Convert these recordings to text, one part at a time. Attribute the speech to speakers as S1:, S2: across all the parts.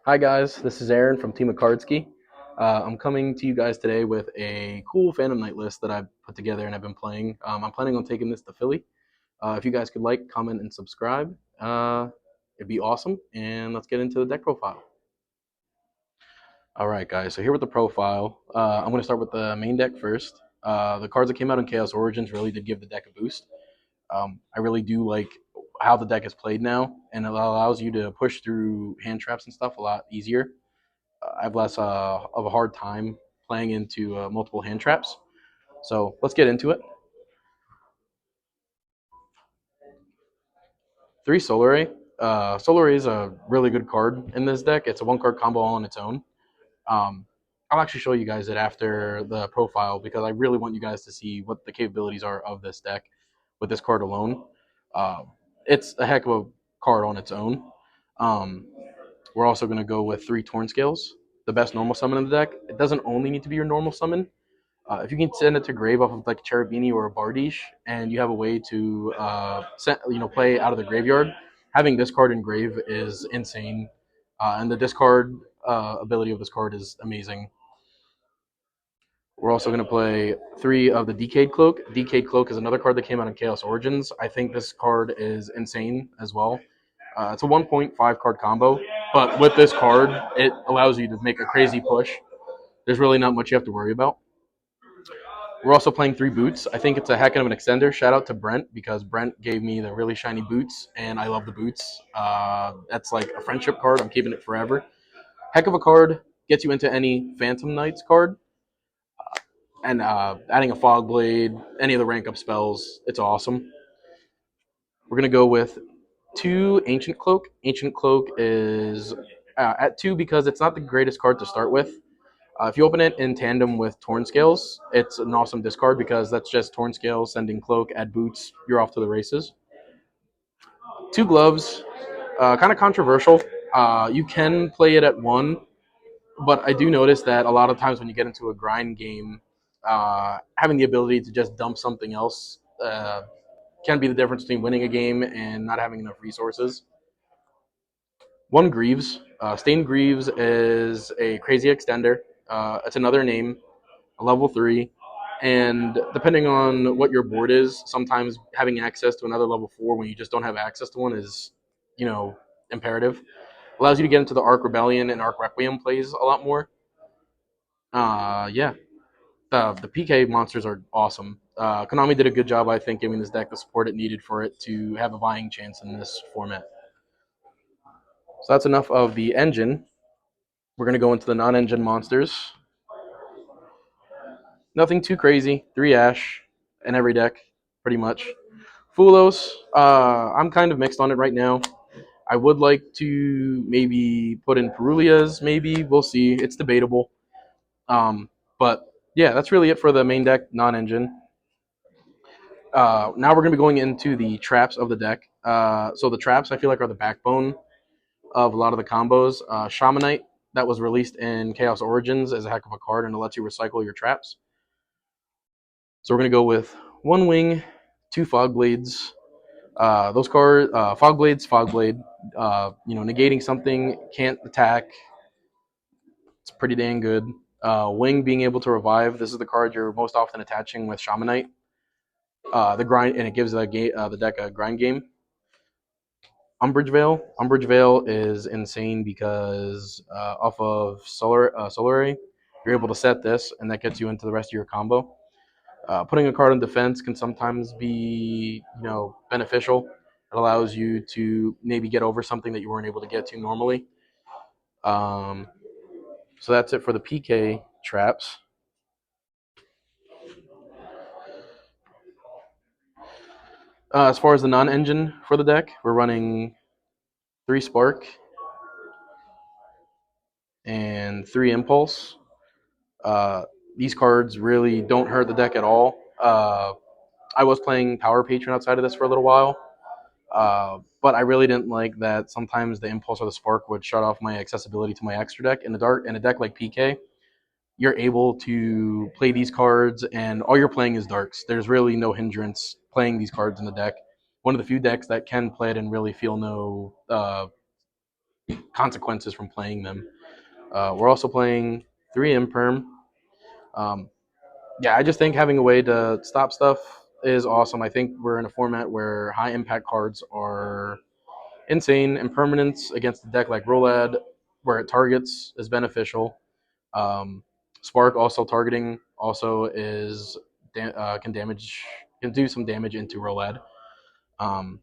S1: Hi guys, this is Aaron from Team Acardski. I'm coming to you guys today with a cool Phantom Night list that I've put together and I've been playing. I'm planning on taking this to Philly. If you guys could like, comment, and subscribe, it'd be awesome. And let's get into the deck profile. All right, guys. So here with the profile, I'm going to start with the main deck first. The cards that came out in Chaos Origins really did give the deck a boost. I really do like how the deck is played now, and it allows you to push through hand traps and stuff a lot easier. I have less of a hard time playing into multiple hand traps. So let's get into it. 3 Solar. Solar is a really good card in this deck. It's a 1 card combo all on its own. Um, I'll actually show you guys it after the profile because I really want you guys to see what the capabilities are of this deck with this card alone. Um, it's a heck of a card on its own. Um, we're also going to go with 3 Torn Scales, the best normal summon in the deck. It doesn't only need to be your normal summon. If you can send it to grave off of like a Cherubini or a Bardiche, and you have a way to play out of the graveyard, having this card in grave is insane, and the discard ability of this card is amazing. We're also going to play 3 of the Decayed Cloak. Decayed Cloak is another card that came out in Chaos Origins. I think this card is insane as well. It's a 1.5 card combo, but with this card, it allows you to make a crazy push. There's really not much you have to worry about. We're also playing 3 Boots. I think it's a heck of an extender. Shout out to Brent because Brent gave me the really shiny boots, and I love the boots. That's like a friendship card. I'm keeping it forever. Heck of a card. Gets you into any Phantom Knights card. And adding a Fog Blade, any of the rank up spells, it's awesome. We're going to go with 2 Ancient Cloak. Ancient Cloak is at 2 because it's not the greatest card to start with. If you open it in tandem with Torn Scales, it's an awesome discard because that's just Torn Scales, sending Cloak, add Boots, you're off to the races. 2 Gloves, kind of controversial. You can play it at 1, but I do notice that a lot of times when you get into a grind game, having the ability to just dump something else can be the difference between winning a game and not having enough resources. 1 Greaves. Stained Greaves is a crazy extender. It's another name, a level 3. And depending on what your board is, sometimes having access to another level 4 when you just don't have access to one is, imperative. Allows you to get into the Arc Rebellion and Arc Requiem plays a lot more. Yeah, the PK monsters are awesome. Konami did a good job, I think, giving this deck the support it needed for it to have a vying chance in this format. So that's enough of the engine. We're going to go into the non-engine monsters. Nothing too crazy. 3 Ash in every deck, pretty much. Fulos, I'm kind of mixed on it right now. I would like to maybe put in Perulias, maybe. We'll see. It's debatable. But yeah, that's really it for the main deck, non-engine. Now we're going to be going into the traps of the deck. So the traps, I feel like, are the backbone of a lot of the combos. Shamanite, that was released in Chaos Origins as a heck of a card, and it lets you recycle your traps. So we're going to go with 1 Wing, 2 Fog Blades. Those cards, Fog Blades, Fog Blade, negating something, can't attack. It's pretty dang good. Wing being able to revive. This is the card you're most often attaching with Shamanite. The grind, and it gives the deck a grind game. Umbrage Veil. Umbrage Veil is insane because off of Solary, you're able to set this, and that gets you into the rest of your combo. Putting a card on defense can sometimes be, beneficial. It allows you to maybe get over something that you weren't able to get to normally. So that's it for the PK traps. As far as the non-engine for the deck, we're running 3 Spark and 3 Impulse. These cards really don't hurt the deck at all. I was playing Power Patron outside of this for a little while, but I really didn't like that sometimes the Impulse or the Spark would shut off my accessibility to my extra deck. In a deck like PK, you're able to play these cards, and all you're playing is darks. There's really no hindrance playing these cards in the deck. One of the few decks that can play it and really feel no consequences from playing them. We're also playing 3 Imperm. Um, yeah, I just think having a way to stop stuff is awesome. I think we're in a format where high impact cards are insane. Impermanence against a deck like Rolad, where it targets, is beneficial. Um, Spark also targeting also is can do some damage into Rolad. Um,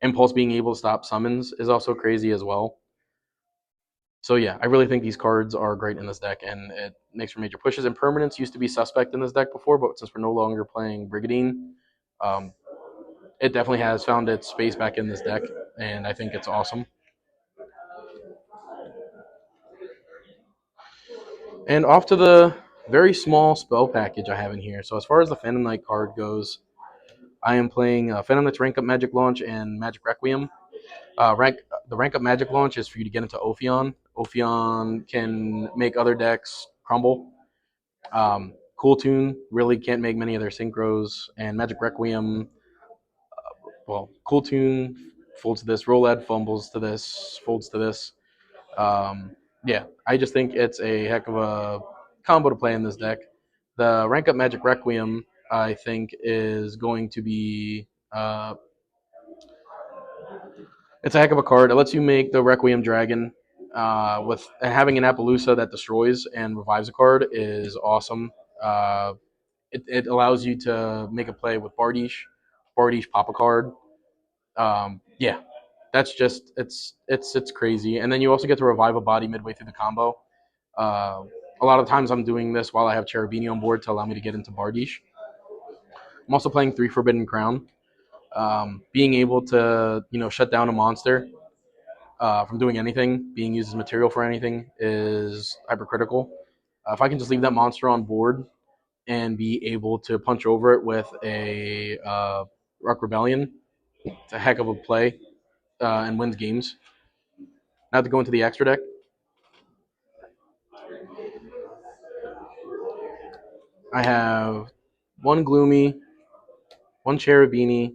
S1: Impulse being able to stop summons is also crazy as well. So yeah, I really think these cards are great in this deck, and it makes for major pushes. Impermanence used to be suspect in this deck before, but since we're no longer playing Brigadine, um, it definitely has found its space back in this deck, and I think it's awesome. And off to the very small spell package I have in here. So as far as the Phantom Knight card goes, I am playing Phantom Knight's Rank Up Magic Launch and Magic Requiem. The rank up Magic Launch is for you to get into Ophion. Ophion can make other decks crumble. Cool Tune really can't make many of their synchros, and Magic Requiem, well, Cool Tune folds to this, Rolad fumbles to this, folds to this. Yeah, I just think it's a heck of a combo to play in this deck. The rank up Magic Requiem, I think, is going to be it's a heck of a card. It lets you make the Requiem Dragon. With having an Appaloosa that destroys and revives a card is awesome. It allows you to make a play with Bardiche. Bardiche pop a card. Yeah, that's just it's crazy. And then you also get to revive a body midway through the combo. Uh, a lot of times I'm doing this while I have Cherubini on board to allow me to get into Bardiche. I'm also playing 3 Forbidden Crown. Being able to shut down a monster from doing anything, being used as material for anything, is hypercritical. If I can just leave that monster on board and be able to punch over it with a Rock Rebellion, it's a heck of a play and wins games. Now to go into the extra deck, I have one Gloomy, one Cherubini,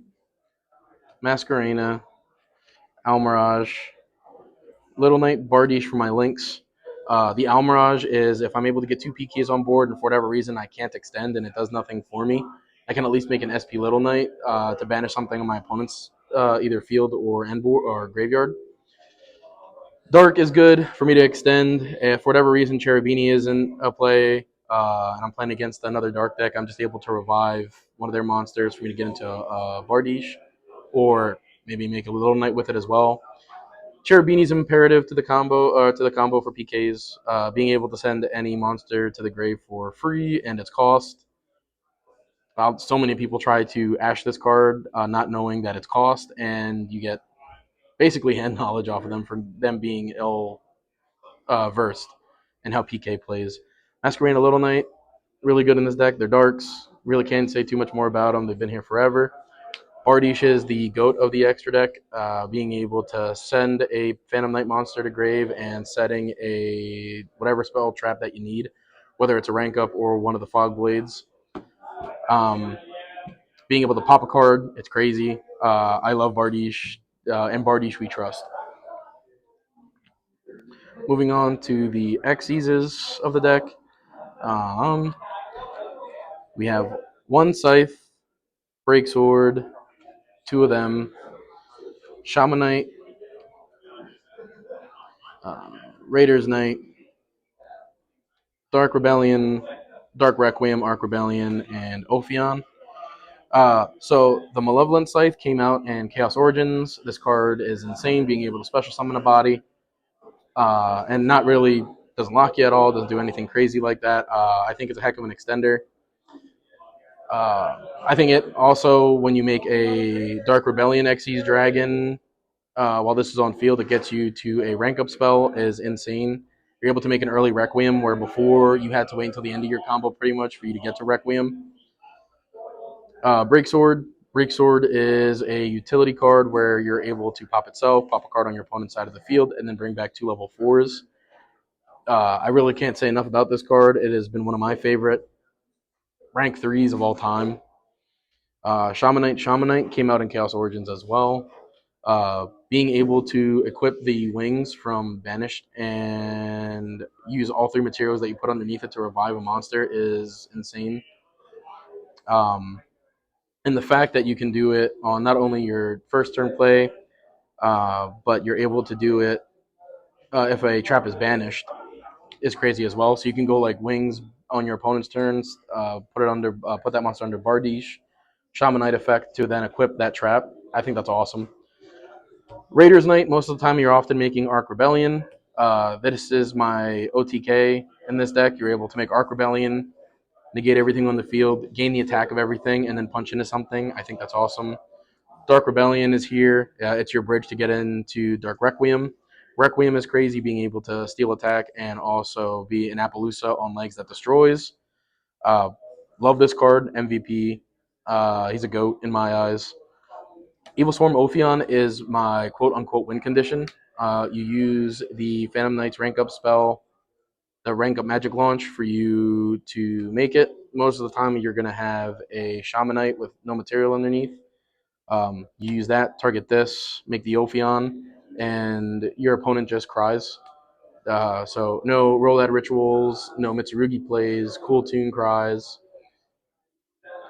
S1: Masquerena, Almirage, Little Knight, Bardiche for my links. The Almirage is if I'm able to get 2 PKs on board and for whatever reason I can't extend and it does nothing for me, I can at least make an SP Little Knight to banish something on my opponent's either field or end board or graveyard. Dark is good for me to extend. If for whatever reason Cherubini isn't a play and I'm playing against another Dark deck, I'm just able to revive one of their monsters for me to get into Bardiche or maybe make a Little Knight with it as well. Cherubini's imperative to the combo for PKs. Being able to send any monster to the grave for free and its cost. So many people try to ash this card, not knowing that it's cost, and you get basically hand knowledge off of them for them being ill versed in how PK plays. Masquerade and Little Knight, really good in this deck. They're darks. Really can't say too much more about them. They've been here forever. Bardiche is the goat of the extra deck, being able to send a Phantom Knight monster to grave and setting a whatever spell trap that you need, whether it's a rank up or one of the fog blades. Um, Being able to pop a card, it's crazy. I love Bardiche, and Bardiche we trust. Moving on to the Xyzes of the deck, um, we have one Scythe, Breaksword, 2 of them, Shaman Knight, uh, Raiders Knight, Dark Rebellion, Dark Requiem, Arc Rebellion, and Ophion. So the Malevolent Scythe came out in Chaos Origins. This card is insane, being able to special summon a body, and not really doesn't lock you at all, doesn't do anything crazy like that. I think it's a heck of an extender. I think it also, when you make a Dark Rebellion Xyz Dragon, while this is on field, it gets you to a rank up spell, is insane. You're able to make an early Requiem where before you had to wait until the end of your combo pretty much for you to get to Requiem. Breaksword. Breaksword is a utility card where you're able to pop itself, pop a card on your opponent's side of the field, and then bring back 2 level 4s. I really can't say enough about this card. It has been one of my favorite rank 3s of all time. Shaman Knight came out in Chaos Origins as well. Being able to equip the wings from Banished and use all three materials that you put underneath it to revive a monster is insane. Um, and the fact that you can do it on not only your first turn play, but you're able to do it if a trap is banished is crazy as well. So you can go like wings on your opponent's turns, put that monster under Bardiche, Shamanite effect to then equip that trap. I think that's awesome. Raiders Night, most of the time you're often making Arc Rebellion. This is my OTK in this deck. You're able to make Arc Rebellion, negate everything on the field, gain the attack of everything, and then punch into something. I think that's awesome. Dark Rebellion is here. It's your bridge to get into Dark Requiem. Requiem is crazy, being able to steal attack and also be an Appaloosa on legs that destroys. Uh, love this card, MVP. He's a GOAT in my eyes. Evil Swarm Ophion is my quote-unquote win condition. You use the Phantom Knight's rank up spell, the rank up magic launch for you to make it. Most of the time you're going to have a Shamanite with no material underneath. You use that, target this, make the Ophion, and your opponent just cries. So no roll out rituals, no Mitsurugi plays, cool tune cries.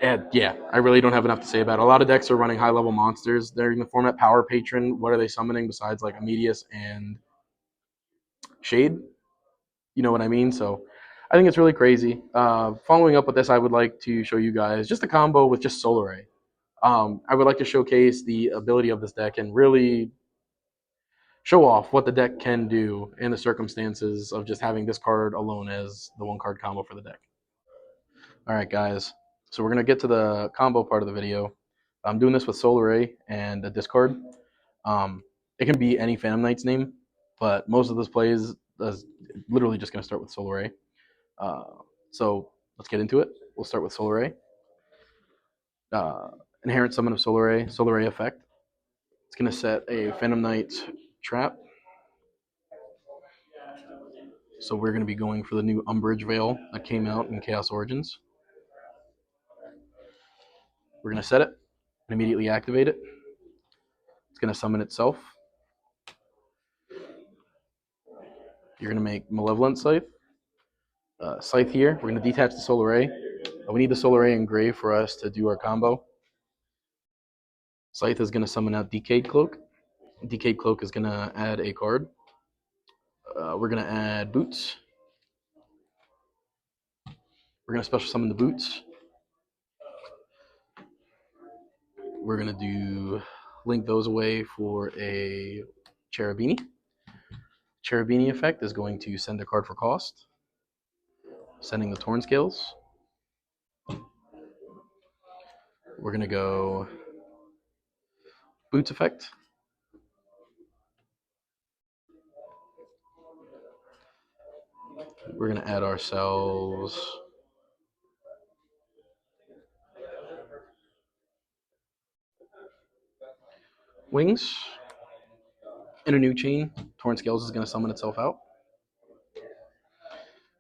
S1: And yeah, I really don't have enough to say about it. A lot of decks are running high level monsters. They're in the format Power Patron. What are they summoning besides like Immedius and Shade? You know what I mean? So I think it's really crazy. Following up with this, I would like to show you guys just a combo with just Solar Ray. I would like to showcase the ability of this deck and really show off what the deck can do in the circumstances of just having this card alone as the one card combo for the deck. All right, guys. So we're going to get to the combo part of the video. I'm doing this with Solar Ray and a discard. It can be any Phantom Knight's name, but most of this plays is literally just going to start with Solar Ray. Uh, so let's get into it. We'll start with Solar Ray. Uh, Inherent Summon of Solar Ray effect. It's going to set a Phantom Knight trap. So we're going to be going for the new Umbrage Veil that came out in Chaos Origins. We're going to set it and immediately activate it. It's going to summon itself. You're going to make Malevolent Scythe. Scythe here. We're going to detach the Solar Ray. We need the Solar Ray engraved for us to do our combo. Scythe is going to summon out Decayed Cloak. Decayed Cloak is going to add a card. We're going to add Boots. We're going to special summon the Boots. We're going to do link those away for a Cherubini. Cherubini effect is going to send a card for cost. Sending the Torn Scales. We're going to go Boots effect. We're going to add ourselves Wings. In a new chain, Torn Scales is going to summon itself out.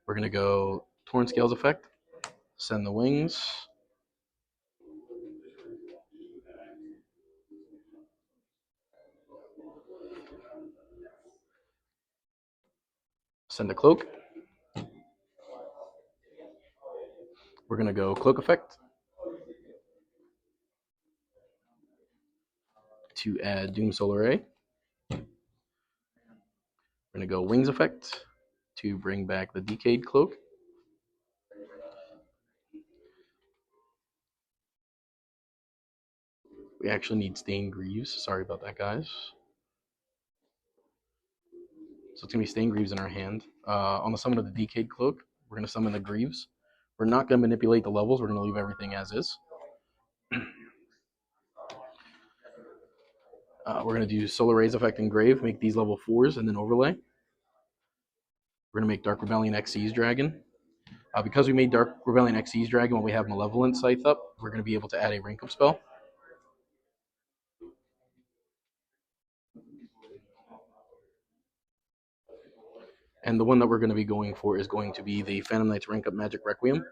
S1: We're going to go Torn Scales effect. Send the Wings. Send a Cloak. We're going to go Cloak effect to add Doom Solar Ray. We're going to go Wings effect to bring back the Decayed Cloak. We actually need Stained Greaves. Sorry about that, guys. So it's going to be Stained Greaves in our hand. On the summon of the Decayed Cloak, we're going to summon the Greaves. We're not going to manipulate the levels. We're going to leave everything as is. We're going to do Solar Rays effect Engrave, make these level 4s, and then overlay. We're going to make Dark Rebellion Xyz Dragon. Because we made Dark Rebellion Xyz Dragon when we have Malevolent Scythe up, we're going to be able to add a rank up spell. And the one that we're going to be going for is going to be the Phantom Knight's rank up Magic Requiem.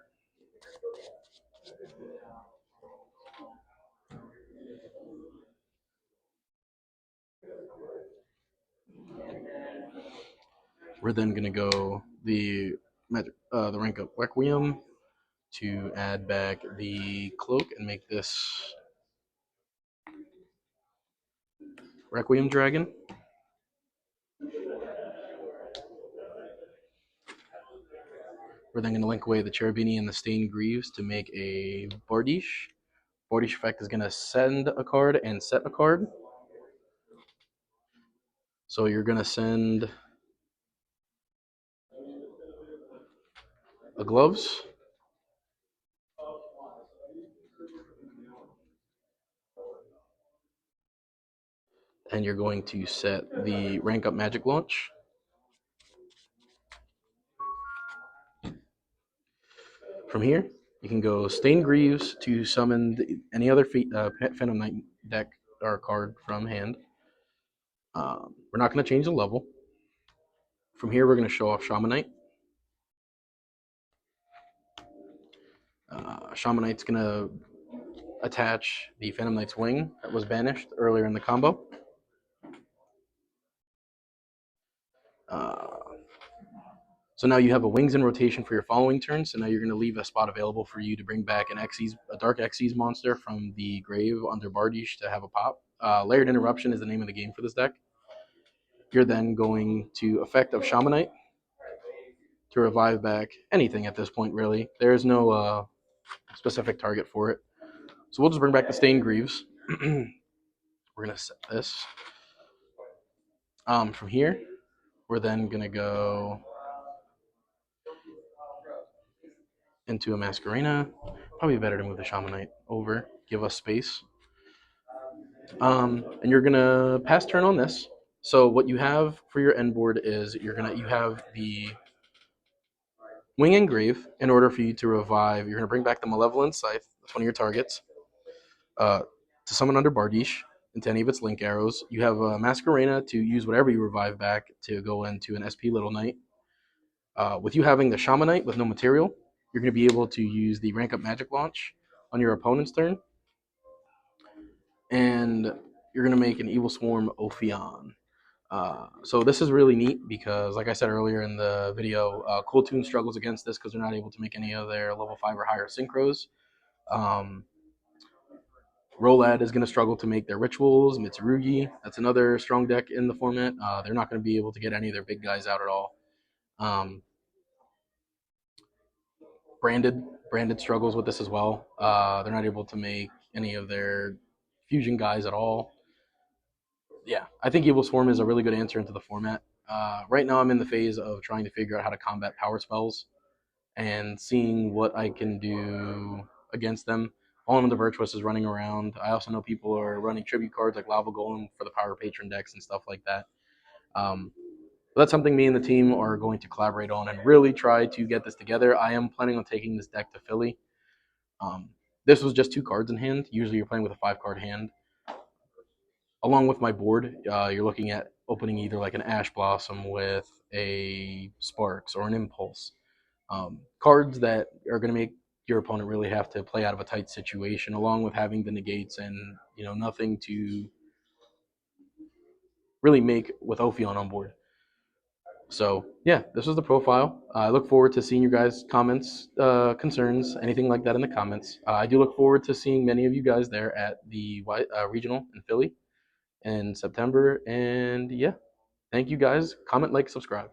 S1: We're then gonna go the rank up Requiem to add back the cloak and make this Requiem Dragon. We're then going to link away the Cherubini and the Stained Greaves to make a Bardiche. Bardiche effect is going to send a card and set a card. So you're going to send a Gloves. And you're going to set the rank up Magic Launch. From here, you can go Stained Greaves to summon any other Phantom Knight deck or card from hand. We're not going to change the level. From here, we're going to show off Shaman Knight. Shaman Knight's going to attach the Phantom Knight's Wing that was banished earlier in the combo. So now you have a Wings in rotation for your following turn. So now you're going to leave a spot available for you to bring back a Dark Xyz monster from the grave under Bardiche to have a pop. Layered Interruption is the name of the game for this deck. You're then going to effect of Shaman Knight to revive back anything at this point, really. There is no specific target for it. So we'll just bring back the Stained Greaves. We're going to set this. From here, we're then going to go into a Masquerena. Probably better to move the Shaman Knight over, give us space. And you're going to pass turn on this. So what you have for your end board is you have the Wing and Grave. In order for you to revive, you're going to bring back the Malevolent Scythe, that's one of your targets, to summon under Bardiche into any of its link arrows. You have a Masquerena to use whatever you revive back to go into an SP Little Knight. With you having the Shaman Knight with no material, you're going to be able to use the rank up Magic Launch on your opponent's turn. And you're going to make an Evil Swarm Ophion. So this is really neat because, like I said earlier in the video, Cool Toon struggles against this because they're not able to make any of their level 5 or higher synchros. Rolad is going to struggle to make their rituals. Mitsurugi, that's another strong deck in the format. They're not going to be able to get any of their big guys out at all. Branded struggles with this as well. They're not able to make any of their fusion guys at all. Yeah, I think Evil Swarm is a really good answer into the format. Right now, I'm in the phase of trying to figure out how to combat power spells and seeing what I can do against them. Fallen of the Virtuous is running around. I also know people are running tribute cards like Lava Golem for the Power Patron decks and stuff like that. That's something me and the team are going to collaborate on and really try to get this together. I am planning on taking this deck to Philly. This was just 2 cards in hand. Usually you're playing with a 5-card hand. Along with my board, you're looking at opening either like an Ash Blossom with a Sparks or an Impulse. Cards that are going to make your opponent really have to play out of a tight situation, along with having the negates and nothing to really make with Ophion on board. So yeah, this was the profile. I look forward to seeing you guys' comments, concerns, anything like that in the comments. I do look forward to seeing many of you guys there at the regional in Philly in September. And yeah, thank you guys. Comment, like, subscribe.